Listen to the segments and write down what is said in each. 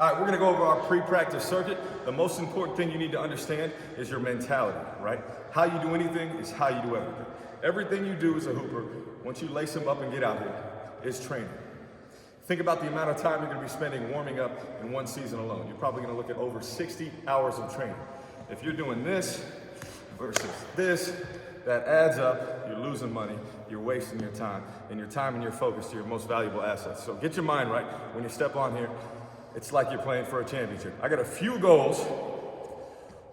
All right, we're gonna go over our pre-practice circuit. The most important thing you need to understand is your mentality, right? How you do anything is how you do everything. Everything you do as a hooper, once you lace them up and get out here, is training. Think about the amount of time you're gonna be spending warming up in one season alone. You're probably gonna look at over 60 hours of training. If you're doing this versus this, that adds up, you're losing money, you're wasting your time, and your focus are your most valuable assets. So get your mind right when you step on here. It's like you're playing for a championship. I got a few goals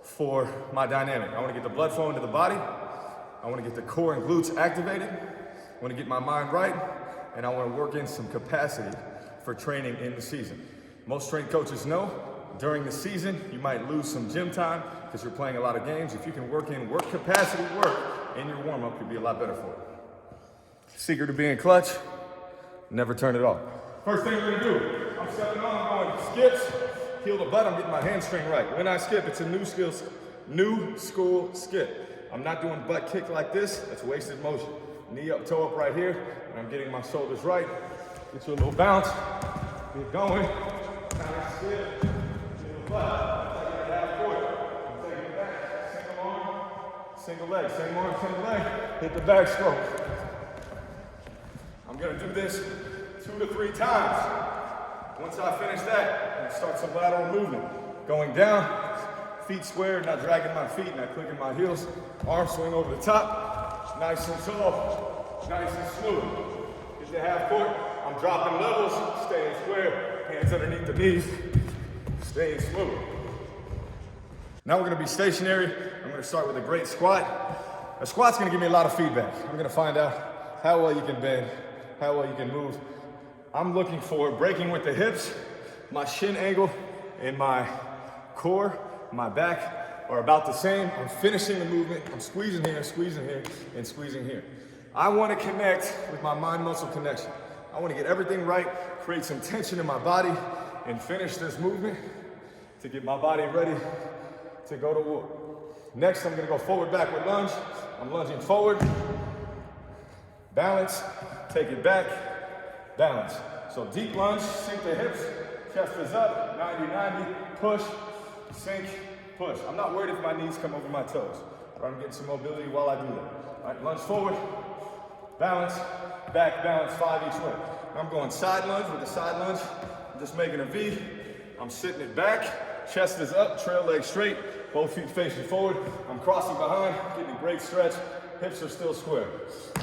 for my dynamic. I want to get the blood flowing to the body. I want to get the core and glutes activated. I want to get my mind right. And I want to work in some capacity for training in the season. Most strength coaches know during the season, you might lose some gym time because you're playing a lot of games. If you can work capacity work in your warm-up, you'll be a lot better for it. Secret to being clutch, never turn it off. First thing we're gonna do, I'm stepping on, I'm going skips, heel to butt, I'm getting my hamstring right. When I skip, it's a new school skip. I'm not doing butt kick like this, that's wasted motion. Knee up, toe up right here, and I'm getting my shoulders right. Get you a little bounce, get going, kind of skip, heel to butt. I'm taking it half court, I'm taking it back, single arm, single leg, same arm, single leg, hit the back stroke. I'm gonna do this 2 to 3 times. Once I finish that, I'm gonna start some lateral movement. Going down, feet square, not dragging my feet, not clicking my heels. Arm swing over the top, nice and tall, nice and smooth. Get the half court, I'm dropping levels, staying square, hands underneath the knees, staying smooth. Now we're gonna be stationary. I'm gonna start with a great squat. A squat's gonna give me a lot of feedback. I'm gonna find out how well you can bend, how well you can move. I'm looking for breaking with the hips. My shin angle and my core, my back are about the same. I'm finishing the movement. I'm squeezing here, and squeezing here. I want to connect with my mind-muscle connection. I want to get everything right, create some tension in my body, and finish this movement to get my body ready to go to war. Next, I'm going to go forward, backward lunge. I'm lunging forward, balance, take it back, balance. So deep lunge, sink the hips, chest is up, 90-90, push, sink, push. I'm not worried if my knees come over my toes, but I'm getting some mobility while I do that. All right, lunge forward, balance, back, balance, 5 each way. I'm going side lunge with the side lunge. I'm just making a V. I'm sitting it back, chest is up, trail leg straight, both feet facing forward. I'm crossing behind, getting a great stretch. Hips are still square.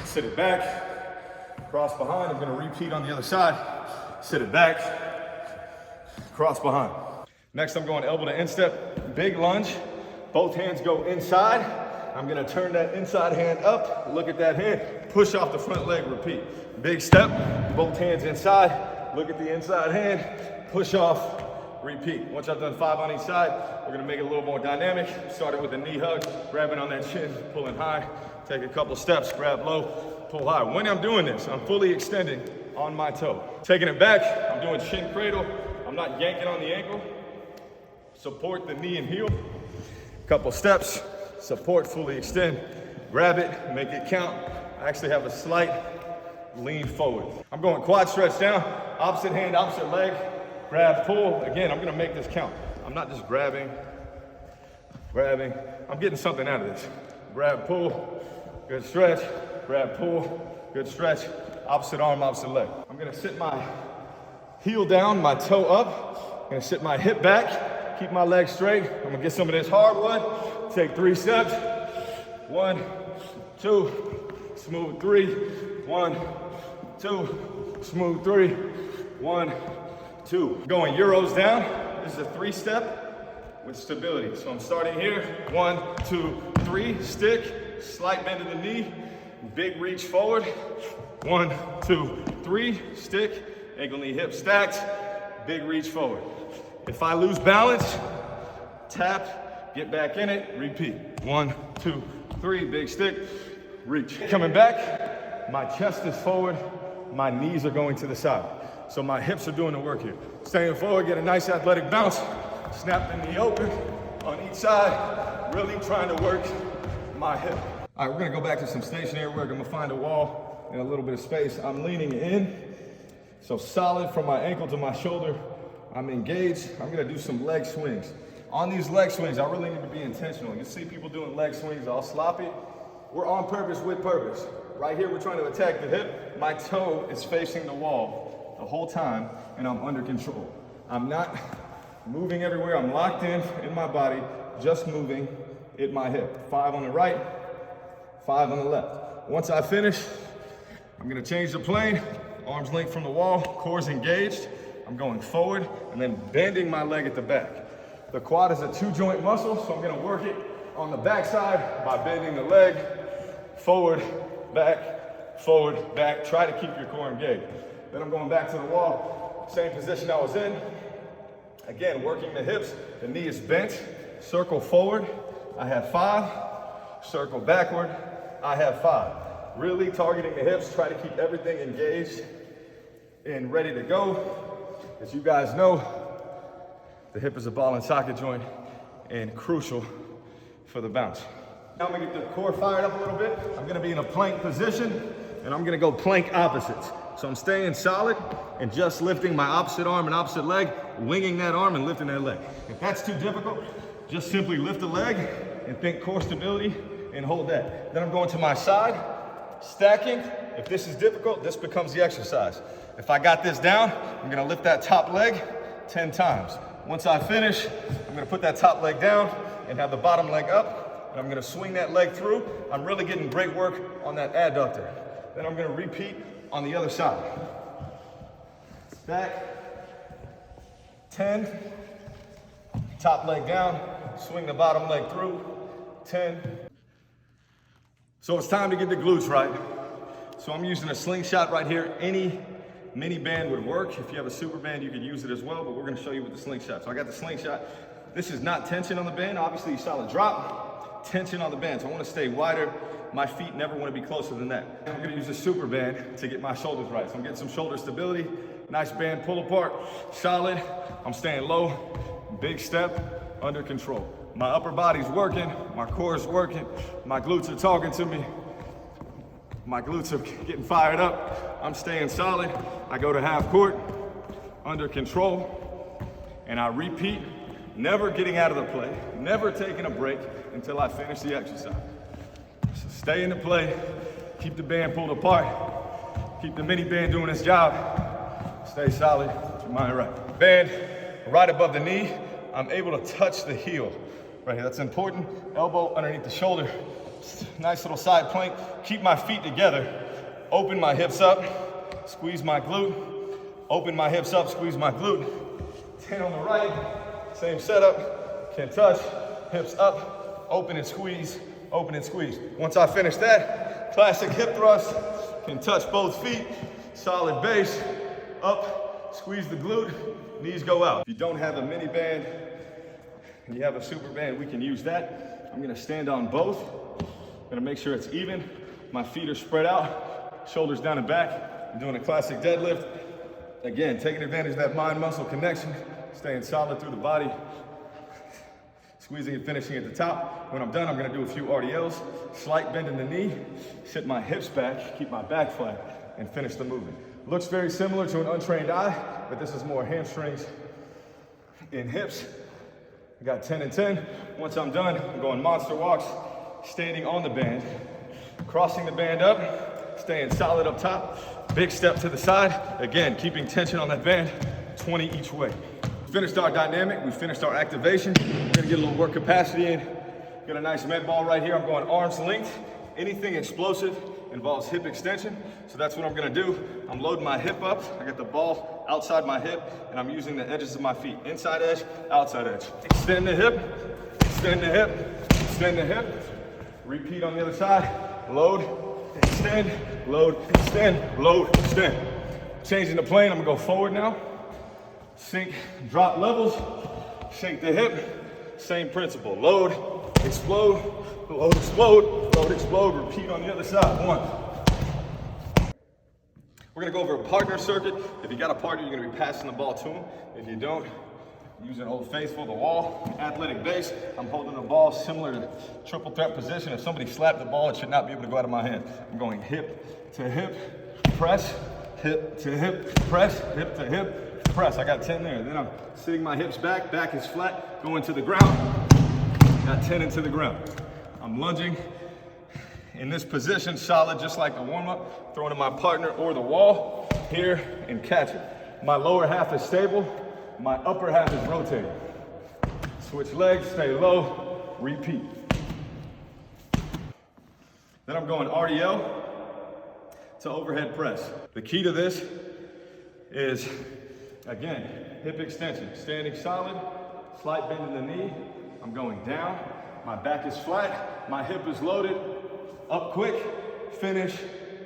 Sit it back, cross behind. I'm gonna repeat on the other side. Sit it back, cross behind. Next, I'm going elbow to instep, big lunge. Both hands go inside. I'm gonna turn that inside hand up, look at that hand, push off the front leg, repeat. Big step, both hands inside, look at the inside hand, push off, repeat. Once I've done 5 on each side, we're gonna make it a little more dynamic. Starting with a knee hug, grabbing on that shin, pulling high. Take a couple steps, grab low, pull high. When I'm doing this, I'm fully extending on my toe. Taking it back, I'm doing shin cradle. I'm not yanking on the ankle. Support the knee and heel. Couple steps, support, fully extend. Grab it, make it count. I actually have a slight lean forward. I'm going quad stretch down, opposite hand, opposite leg. Grab, pull. Again, I'm gonna make this count. I'm not just grabbing. I'm getting something out of this. Grab, pull. Good stretch, grab, pull, good stretch, opposite arm, opposite leg. I'm gonna sit my heel down, my toe up. I'm gonna sit my hip back, keep my legs straight. I'm gonna get some of this hardwood. Take 3 steps. 1, 2, smooth 3. 1, 2, smooth 3. 1, 2. Going Euros down. This is a 3-step with stability. So I'm starting here. 1, 2, 3, stick. Slight bend of the knee, big reach forward. 1, 2, 3, stick, ankle, knee, hip stacked, big reach forward. If I lose balance, tap, get back in it, repeat. 1, 2, 3, big stick, reach. Coming back, my chest is forward, my knees are going to the side. So my hips are doing the work here. Staying forward, get a nice athletic bounce, snap the knee open on each side, really trying to work my hip. All right, we're gonna go back to some stationary work. I'm gonna find a wall and a little bit of space. I'm leaning in, so solid from my ankle to my shoulder, I'm engaged. I'm gonna do some leg swings. On these leg swings, I really need to be intentional. You see people doing leg swings all sloppy. We're on purpose with purpose. Right here, we're trying to attack the hip. My toe is facing the wall the whole time, and I'm under control. I'm not moving everywhere. I'm locked in my body, just moving at my hip. 5 on the right, 5 on the left. Once I finish, I'm gonna change the plane, arms linked from the wall, core's engaged. I'm going forward and then bending my leg at the back. The quad is a 2-joint muscle, so I'm gonna work it on the back side by bending the leg, forward, back. Try to keep your core engaged. Then I'm going back to the wall, same position I was in. Again, working the hips, the knee is bent, circle forward, I have 5, circle backward, I have 5. Really targeting the hips, try to keep everything engaged and ready to go. As you guys know, the hip is a ball and socket joint and crucial for the bounce. Now I'm gonna get the core fired up a little bit. I'm gonna be in a plank position and I'm gonna go plank opposites. So I'm staying solid and just lifting my opposite arm and opposite leg, winging that arm and lifting that leg. If that's too difficult, just simply lift the leg and think core stability and hold that. Then I'm going to my side, stacking. If this is difficult, this becomes the exercise. If I got this down, I'm gonna lift that top leg 10 times. Once I finish, I'm gonna put that top leg down and have the bottom leg up, and I'm gonna swing that leg through. I'm really getting great work on that adductor. Then I'm gonna repeat on the other side. Stack, 10, top leg down, swing the bottom leg through, 10. So it's time to get the glutes right. So I'm using a slingshot right here. Any mini band would work. If you have a super band, you could use it as well, but we're gonna show you with the slingshot. So I got the slingshot. This is not tension on the band. Obviously, you saw the drop, tension on the band. So I wanna stay wider. My feet never wanna be closer than that. I'm gonna use a super band to get my shoulders right. So I'm getting some shoulder stability. Nice band, pull apart, solid. I'm staying low, big step, under control. My upper body's working, my core is working, my glutes are talking to me. My glutes are getting fired up. I'm staying solid. I go to half court, under control, and I repeat, never getting out of the play, never taking a break until I finish the exercise. So stay in the play, keep the band pulled apart, keep the mini band doing its job, stay solid, put your mind right. Band right above the knee, I'm able to touch the heel. Right here, that's important. Elbow underneath the shoulder. Nice little side plank. Keep my feet together. Open my hips up. Squeeze my glute. Open my hips up. Squeeze my glute. 10 on the right. Same setup. Can touch. Hips up. Open and squeeze. Open and squeeze. Once I finish that, classic hip thrust. Can touch both feet. Solid base. Up. Squeeze the glute. Knees go out. If you don't have a mini band and you have a super band, we can use that. I'm gonna stand on both. I'm gonna make sure it's even. My feet are spread out, shoulders down and back. I'm doing a classic deadlift. Again, taking advantage of that mind-muscle connection, staying solid through the body, squeezing and finishing at the top. When I'm done, I'm gonna do a few RDLs, slight bend in the knee, sit my hips back, keep my back flat, and finish the movement. Looks very similar to an untrained eye, but this is more hamstrings and hips. I got 10 and 10. Once I'm done, I'm going monster walks, standing on the band, crossing the band up, staying solid up top, big step to the side. Again, keeping tension on that band, 20 each way. We finished our dynamic, we finished our activation. We're gonna get a little work capacity in. Got a nice med ball right here. I'm going arms length. Anything explosive involves hip extension, so that's what I'm gonna do. I'm loading my hip up. I got the ball outside my hip, and I'm using the edges of my feet. Inside edge, outside edge. Extend the hip, extend the hip, extend the hip. Repeat on the other side. Load, extend, load, extend, load, extend. Changing the plane, I'm gonna go forward now. Sink, drop levels, shake the hip. Same principle. Load, explode, load, explode, load, explode. Repeat on the other side. 1. We're gonna go over a partner circuit. If you got a partner, you're gonna be passing the ball to him. If you don't, use an Old Faithful, the wall, athletic base. I'm holding the ball similar to triple threat position. If somebody slapped the ball, it should not be able to go out of my hand. I'm going hip to hip, press, hip to hip, press, hip to hip, press. I got 10 there. Then I'm sitting my hips back, back is flat, going to the ground. Got 10 into the ground. I'm lunging in this position, solid, just like the warm-up, throwing to my partner or the wall here and catch it. My lower half is stable, my upper half is rotating. Switch legs, stay low, repeat. Then I'm going RDL to overhead press. The key to this is, again, hip extension. Standing solid, slight bend in the knee. I'm going down, my back is flat, my hip is loaded, up quick, finish,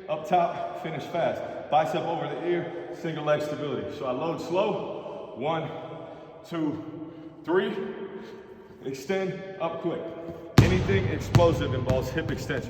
up top, finish fast. Bicep over the ear, single leg stability. So I load slow, 1, 2, 3, extend, up quick. Anything explosive involves hip extension.